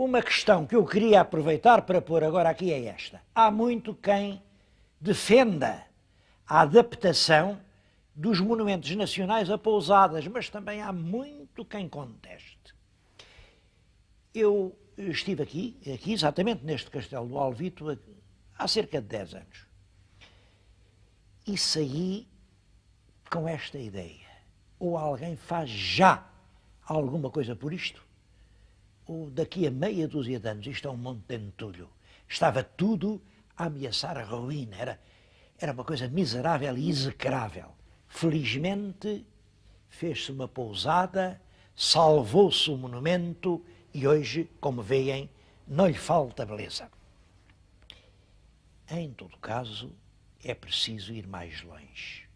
Uma questão que eu queria aproveitar para pôr agora aqui é esta. Há muito quem defenda a adaptação dos monumentos nacionais a pousadas, mas também há muito quem conteste. Eu estive aqui exatamente neste Castelo do Alvito, há cerca de 10 anos. E saí com esta ideia. Ou alguém faz já alguma coisa por isto, ou daqui a meia dúzia de anos, isto é um monte de entulho. Estava tudo a ameaçar a ruína. Era uma coisa miserável e execrável. Felizmente, fez-se uma pousada, salvou-se o monumento e hoje, como veem, não lhe falta beleza. Em todo caso, é preciso ir mais longe.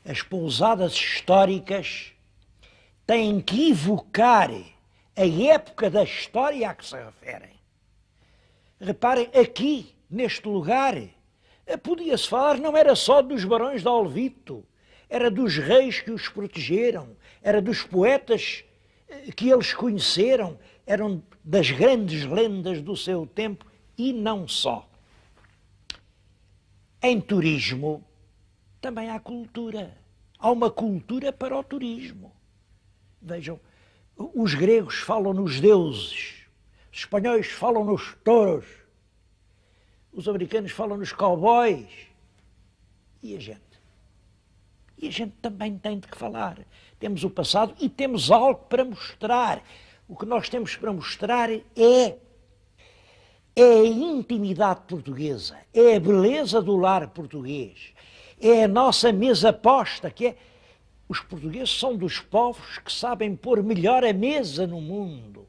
As pousadas históricas têm que evocar a época da história a que se referem. Reparem, aqui, neste lugar, podia-se falar, não era só dos barões de Alvito, era dos reis que os protegeram, era dos poetas que eles conheceram, eram das grandes lendas do seu tempo e não só. Em turismo também há cultura. Há uma cultura para o turismo. Vejam, os gregos falam nos deuses, os espanhóis falam nos touros, os americanos falam nos cowboys. E a gente? E a gente também tem de que falar. Temos o passado e temos algo para mostrar. O que nós temos para mostrar é a intimidade portuguesa, é a beleza do lar português, é a nossa mesa posta, que é... Os portugueses são dos povos que sabem pôr melhor a mesa no mundo.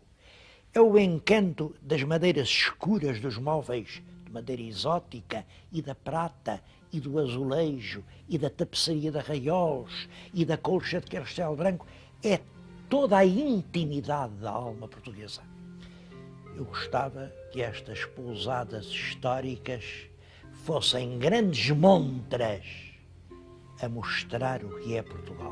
É o encanto das madeiras escuras dos móveis, de madeira exótica, e da prata, e do azulejo, e da tapeçaria de arraiolos, e da colcha de castelo branco. É toda a intimidade da alma portuguesa. Eu gostava que estas pousadas históricas fossem grandes montras a mostrar o que é Portugal.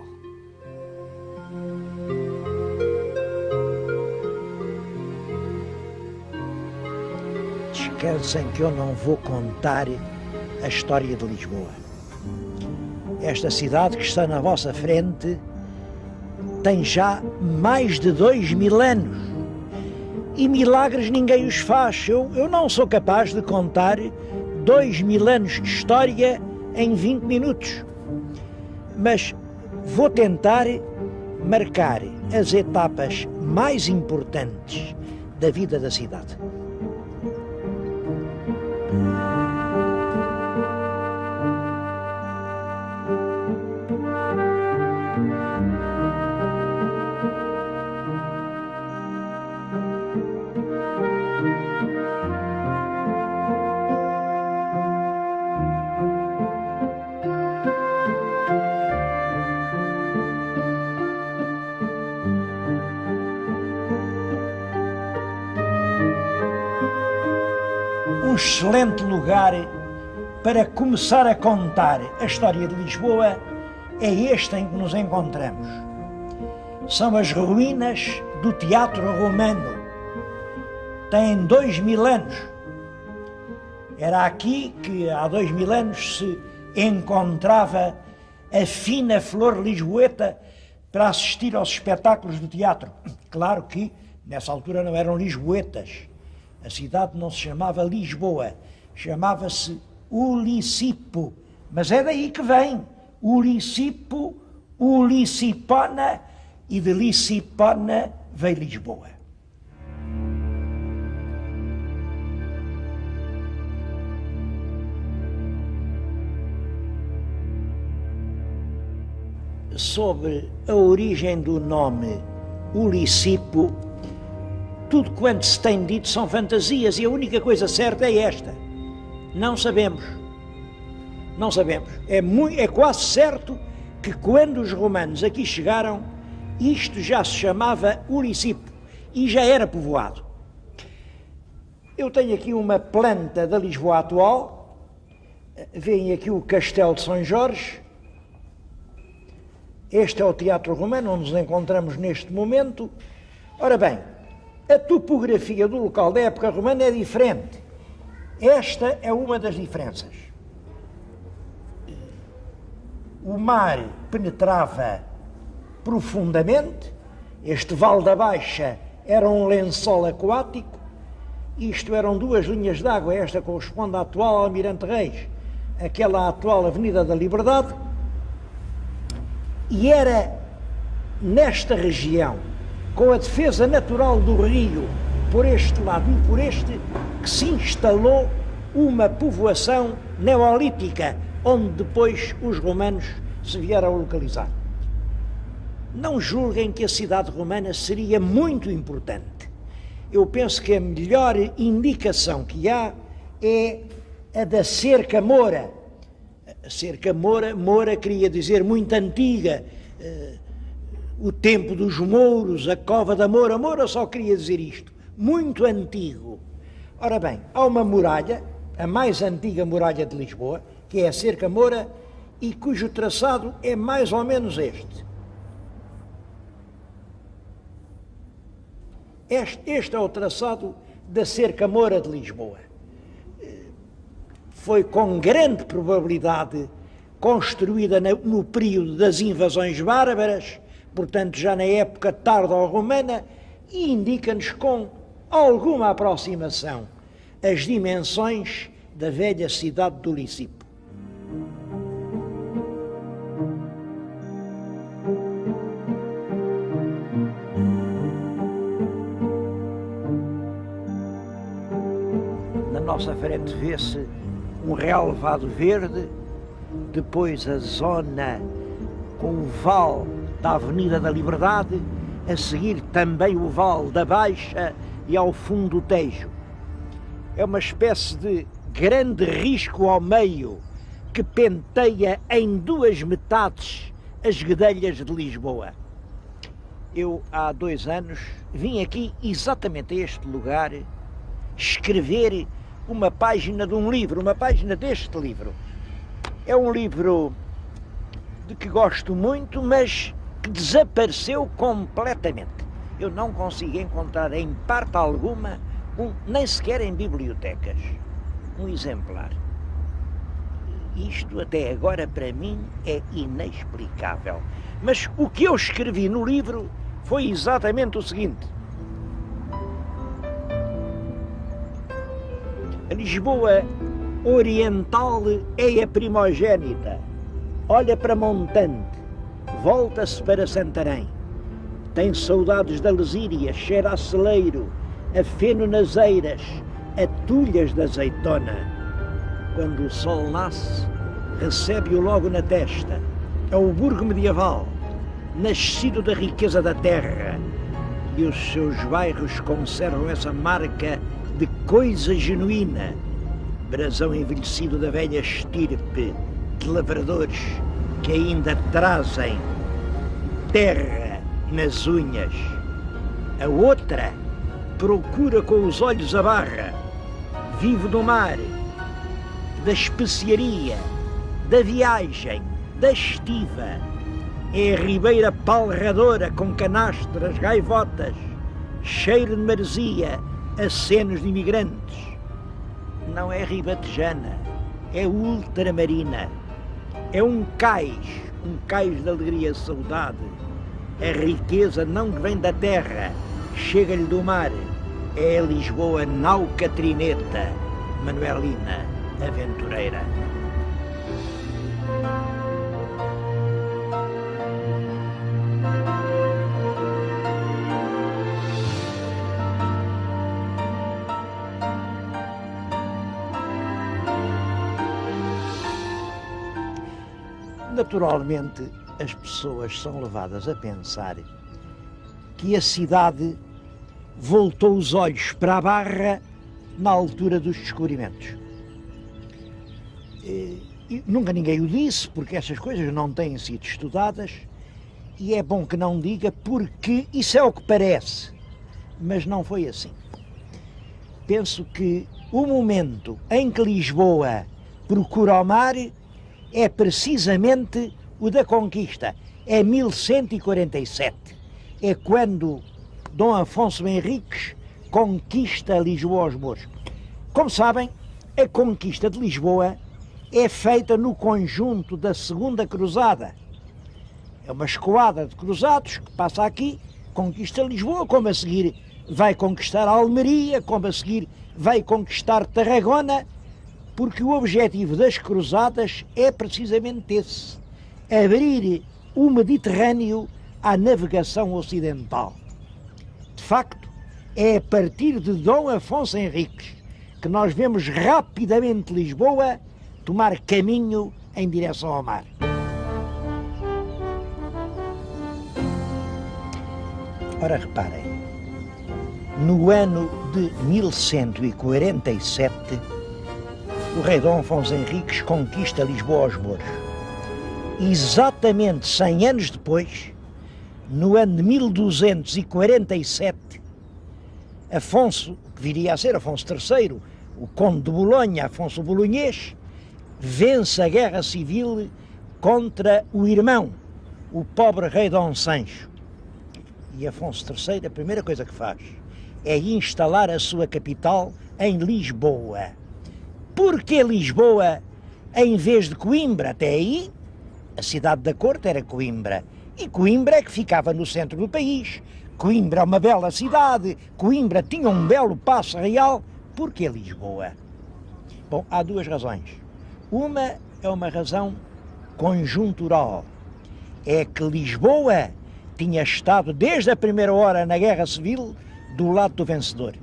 Esquecem que eu não vou contar a história de Lisboa. Esta cidade que está na vossa frente tem já mais de 2000 anos. E milagres ninguém os faz. Eu não sou capaz de contar 2000 anos de história em 20 minutos. Mas vou tentar marcar as etapas mais importantes da vida da cidade. Um excelente lugar para começar a contar a história de Lisboa é este em que nos encontramos. São as ruínas do Teatro Romano. Têm 2000 anos. Era aqui que há 2000 anos se encontrava a fina flor lisboeta para assistir aos espetáculos do teatro. Claro que nessa altura não eram lisboetas. A cidade não se chamava Lisboa, chamava-se Ulicipo. Mas é daí que vem. Ulicipo, Ulicipona, e de Licipona veio Lisboa. Sobre a origem do nome Ulicipo, tudo quanto se tem dito são fantasias e a única coisa certa é esta. Não sabemos. Não sabemos. É quase certo que quando os romanos aqui chegaram, isto já se chamava Ulicipo e já era povoado. Eu tenho aqui uma planta da Lisboa atual. Veem aqui o Castelo de São Jorge. Este é o Teatro Romano, onde nos encontramos neste momento. Ora bem, A topografia do local da época romana é diferente. Esta é uma das diferenças. O mar penetrava profundamente, este Vale da Baixa era um lençol aquático, isto eram duas linhas de água, esta corresponde à atual Almirante Reis, aquela atual Avenida da Liberdade, e era nesta região, com a defesa natural do rio, por este lado e por este, que se instalou uma povoação neolítica, onde depois os romanos se vieram a localizar. Não julguem que a cidade romana seria muito importante. Eu penso que a melhor indicação que há é a da cerca moura. A cerca moura queria dizer muito antiga, o tempo dos mouros, a cova da Moura. Moura só queria dizer isto, muito antigo. Ora bem, há uma muralha, a mais antiga muralha de Lisboa, que é a cerca moura, e cujo traçado é mais ou menos este. Este é o traçado da cerca moura de Lisboa. Foi com grande probabilidade construída no período das invasões bárbaras, portanto já na época tardo-romana, e indica-nos com alguma aproximação as dimensões da velha cidade do Licipo. Na nossa frente vê-se um relevado verde, depois a zona com o vale da Avenida da Liberdade, a seguir também o Vale da Baixa e ao fundo o Tejo. É uma espécie de grande risco ao meio que penteia em duas metades as Guedelhas de Lisboa. Eu, há 2 anos, vim aqui exatamente a este lugar escrever uma página de um livro, uma página deste livro. É um livro de que gosto muito, mas que desapareceu completamente. Eu não consigo encontrar em parte alguma, nem sequer em bibliotecas, um exemplar. Isto até agora para mim é inexplicável. Mas o que eu escrevi no livro foi exatamente o seguinte: a Lisboa oriental é a primogénita, olha para Montante, volta-se para Santarém, tem saudades da Lesíria, cheira a celeiro, a feno nas eiras, a tulhas da azeitona. Quando o sol nasce, recebe-o logo na testa. É o burgo medieval, nascido da riqueza da terra, e os seus bairros conservam essa marca de coisa genuína, brasão envelhecido da velha estirpe de lavradores que ainda trazem terra nas unhas. A outra procura com os olhos a barra, vive do mar, da especiaria, da viagem, da estiva. É a ribeira palradora com canastras, gaivotas, cheiro de maresia, acenos de imigrantes. Não é ribatejana, é ultramarina. É um cais de alegria e saudade. A riqueza não vem da terra, chega-lhe do mar. É a Lisboa nau catrineta, Manuelina aventureira. Naturalmente, as pessoas são levadas a pensar que a cidade voltou os olhos para a Barra na altura dos descobrimentos. E nunca ninguém o disse, porque essas coisas não têm sido estudadas, e é bom que não diga, porque isso é o que parece, mas não foi assim. Penso que o momento em que Lisboa procura o mar é precisamente o da conquista, é 1147, é quando Dom Afonso Henriques conquista Lisboa aos mouros. Como sabem, a conquista de Lisboa é feita no conjunto da Segunda Cruzada. É uma escoada de cruzados que passa aqui, conquista Lisboa, como a seguir vai conquistar a Almeria, como a seguir vai conquistar Tarragona, porque o objetivo das cruzadas é precisamente esse: abrir o Mediterrâneo à navegação ocidental. De facto, é a partir de Dom Afonso Henriques que nós vemos rapidamente Lisboa tomar caminho em direção ao mar. Ora, reparem, no ano de 1147, o rei Dom Afonso Henriques conquista Lisboa aos mouros. Exatamente 100 anos depois, no ano de 1247, Afonso, que viria a ser Afonso III, o conde de Bolonha, Afonso Bolonhês, vence a guerra civil contra o irmão, o pobre rei Dom Sancho. E Afonso III, a primeira coisa que faz é instalar a sua capital em Lisboa. Porquê Lisboa em vez de Coimbra? Até aí, a cidade da corte era Coimbra. E Coimbra é que ficava no centro do país. Coimbra é uma bela cidade. Coimbra tinha um belo paço real. Porquê Lisboa? Bom, há duas razões. Uma é uma razão conjuntural. É que Lisboa tinha estado desde a primeira hora na Guerra Civil do lado do vencedor.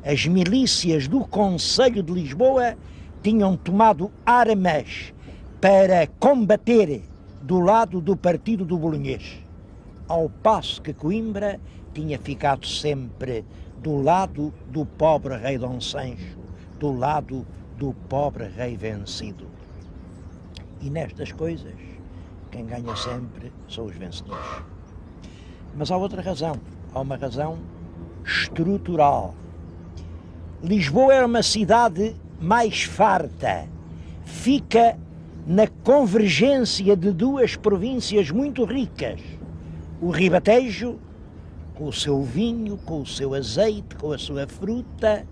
As milícias do Conselho de Lisboa tinham tomado armas para combater do lado do partido do Bolonhês, ao passo que Coimbra tinha ficado sempre do lado do pobre rei Dom Sancho, do lado do pobre rei vencido. E nestas coisas, quem ganha sempre são os vencedores. Mas há outra razão, há uma razão estrutural. Lisboa era uma cidade mais farta, fica na convergência de duas províncias muito ricas, o Ribatejo, com o seu vinho, com o seu azeite, com a sua fruta,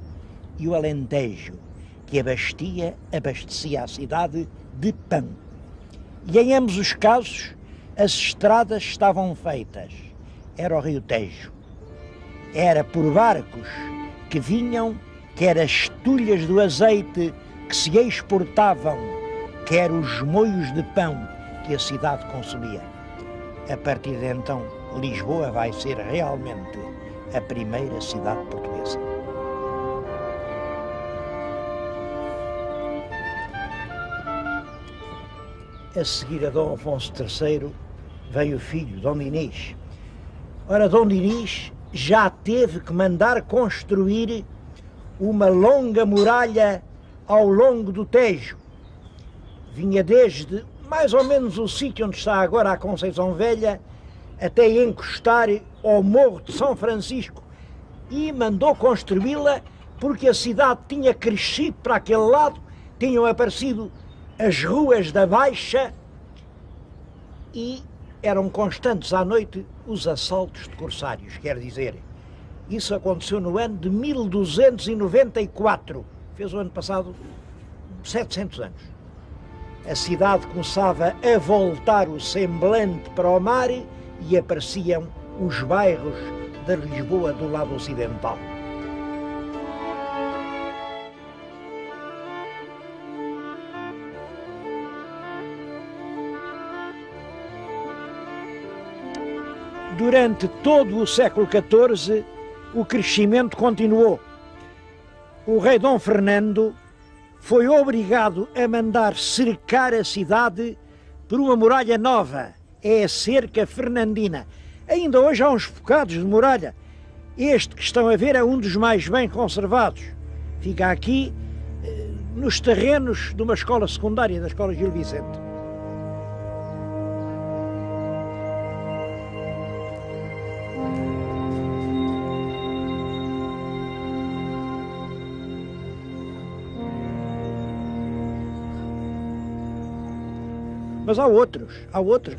e o Alentejo, que abastecia a cidade de pão. E em ambos os casos, as estradas estavam feitas. Era o Rio Tejo. Era por barcos que vinham, quer as tulhas do azeite que se exportavam, quer os moios de pão que a cidade consumia. A partir de então, Lisboa vai ser realmente a primeira cidade portuguesa. A seguir a Dom Afonso III veio o filho, Dom Dinis. Ora, Dom Dinis já teve que mandar construir uma longa muralha ao longo do Tejo. Vinha desde mais ou menos o sítio onde está agora a Conceição Velha até encostar ao Morro de São Francisco, e mandou construí-la porque a cidade tinha crescido para aquele lado, tinham aparecido as ruas da Baixa e eram constantes à noite os assaltos de corsários, quer dizer, isso aconteceu no ano de 1294, fez o ano passado 700 anos. A cidade começava a voltar o semblante para o mar e apareciam os bairros da Lisboa do lado ocidental. Durante todo o século XIV, o crescimento continuou. O rei Dom Fernando foi obrigado a mandar cercar a cidade por uma muralha nova, é a cerca fernandina. Ainda hoje há uns bocados de muralha. Este que estão a ver é um dos mais bem conservados. Fica aqui, nos terrenos de uma escola secundária, da Escola Gil Vicente. Mas há outros,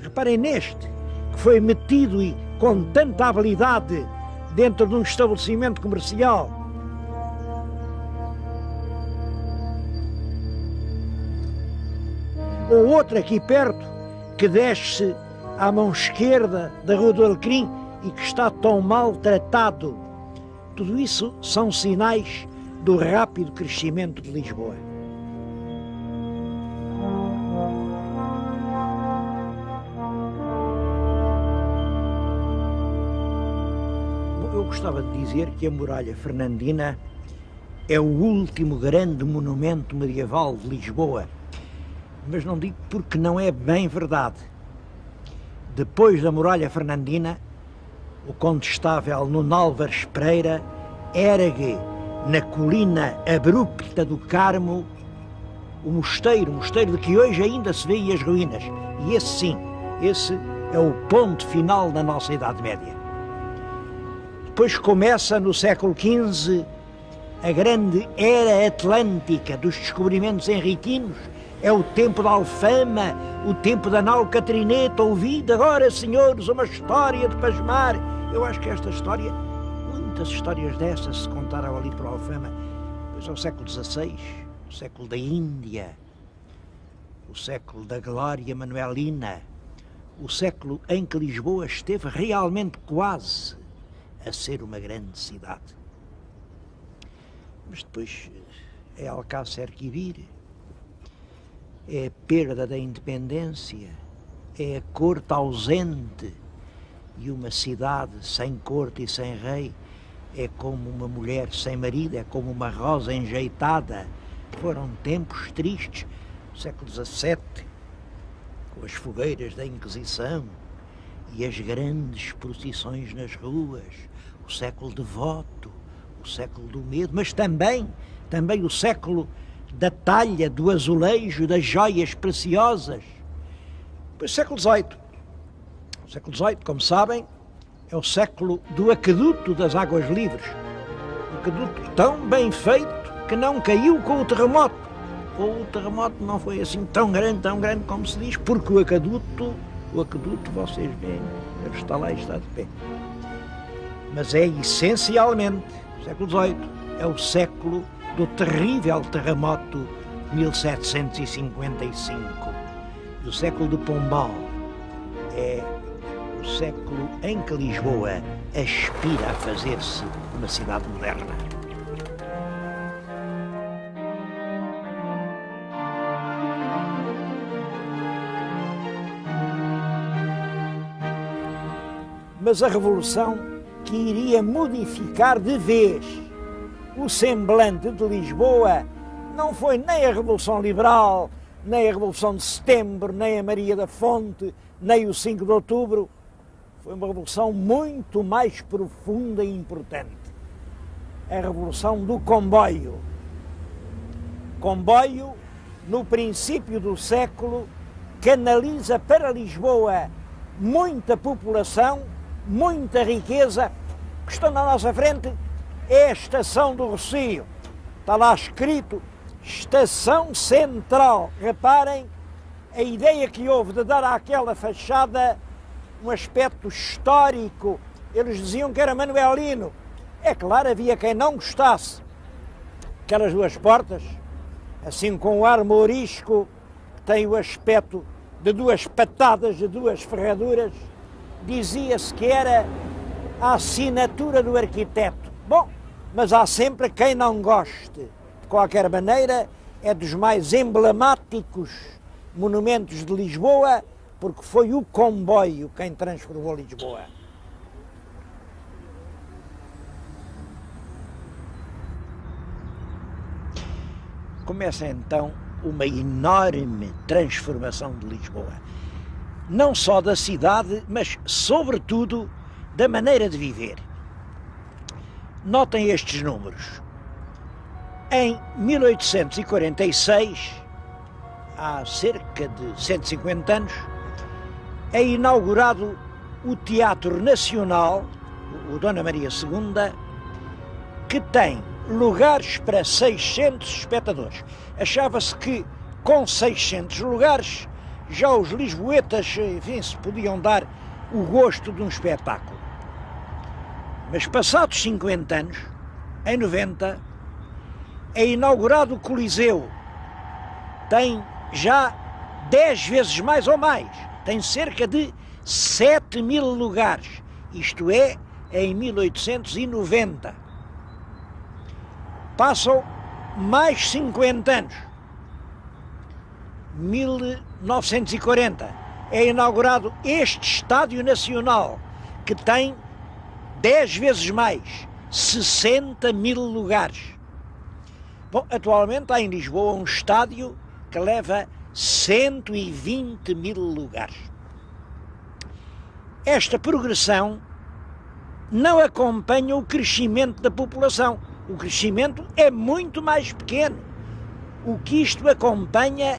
reparem neste, que foi metido e com tanta habilidade dentro de um estabelecimento comercial. Ou outro aqui perto, que desce à mão esquerda da Rua do Alecrim e que está tão maltratado. Tudo isso são sinais do rápido crescimento de Lisboa. Eu gostava de dizer que a Muralha Fernandina é o último grande monumento medieval de Lisboa, mas não digo porque não é bem verdade. Depois da Muralha Fernandina, o condestável Nuno Álvares Pereira ergue na colina abrupta do Carmo o mosteiro de que hoje ainda se vê as ruínas. E esse sim, esse é o ponto final da nossa Idade Média. Depois começa no século XV a grande era atlântica dos descobrimentos henritinos. É o tempo da Alfama, o tempo da nau Catrineta. Ouvido agora, senhores, uma história de pasmar. Eu acho que esta história, muitas histórias dessas se contaram ali para a Alfama. Pois é o século XVI, o século da Índia, o século da glória manuelina, o século em que Lisboa esteve realmente quase a ser uma grande cidade. Mas depois é Alcácer Quibir, é a perda da independência, é a corte ausente, e uma cidade sem corte e sem rei é como uma mulher sem marido, é como uma rosa enjeitada. Foram tempos tristes, o século XVII, com as fogueiras da Inquisição e as grandes procissões nas ruas, o século devoto, o século do medo, mas também o século da talha, do azulejo, das joias preciosas. Depois o século XVIII. O século XVIII, como sabem, é o século do aqueduto das águas livres. Um aqueduto tão bem feito que não caiu com o terremoto. Ou o terremoto não foi assim tão grande como se diz, porque o aqueduto, vocês veem, ele está lá e está de pé. Mas é essencialmente, o século XVIII, é o século do terrível terremoto de 1755. E o século do Pombal é o século em que Lisboa aspira a fazer-se uma cidade moderna. Mas a Revolução, que iria modificar de vez o semblante de Lisboa, não foi nem a Revolução Liberal, nem a Revolução de Setembro, nem a Maria da Fonte, nem o 5 de Outubro. Foi uma revolução muito mais profunda e importante. A Revolução do Comboio. Comboio, no princípio do século, canaliza para Lisboa muita população, muita riqueza. O que está na nossa frente é a Estação do Rossio. Está lá escrito Estação Central. Reparem a ideia que houve de dar àquela fachada um aspecto histórico. Eles diziam que era manuelino. É claro, havia quem não gostasse. Aquelas duas portas, assim com o ar mourisco, que tem o aspecto de duas patadas, de duas ferraduras, dizia-se que era a assinatura do arquiteto. Bom, mas há sempre quem não goste. De qualquer maneira, é dos mais emblemáticos monumentos de Lisboa, porque foi o comboio quem transformou Lisboa. Começa então uma enorme transformação de Lisboa. Não só da cidade, mas sobretudo da maneira de viver. Notem estes números. Em 1846, há cerca de 150 anos, é inaugurado o Teatro Nacional, o Dona Maria II, que tem lugares para 600 espectadores. Achava-se que com 600 lugares já os lisboetas, enfim, se podiam dar o gosto de um espetáculo. Mas passados 50 anos, em 90, é inaugurado o Coliseu. Tem já 10 vezes mais ou mais. Tem cerca de 7.000 lugares. Isto é, em 1890. Passam mais 50 anos. 1940 é inaugurado este Estádio Nacional, que tem 10 vezes mais, 60.000 lugares. Bom, atualmente há em Lisboa um estádio que leva 120.000 lugares. Esta progressão não acompanha o crescimento da população. O crescimento é muito mais pequeno. O que isto acompanha